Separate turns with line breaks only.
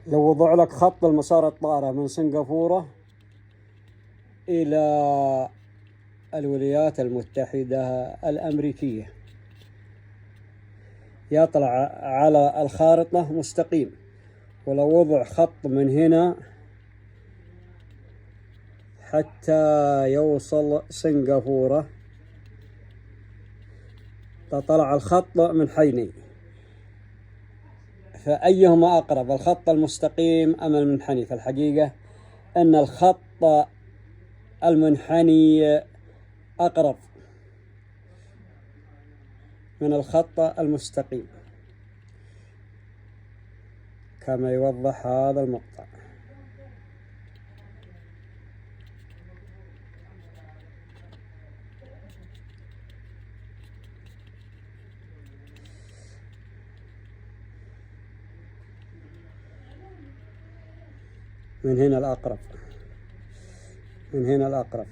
لو وضع لك خط المسار الطائرة من سنغافورة إلى الولايات المتحدة الأمريكية، يطلع على الخارطة مستقيم. ولو وضع خط من هنا حتى يوصل سنغافورة، طلع الخط منحني، فأيهما أقرب، الخط المستقيم أم المنحني؟ في الحقيقة أن الخط المنحني أقرب من الخط المستقيم، كما يوضح هذا المقطع. من هنا الأقرب، من هنا الأقرب.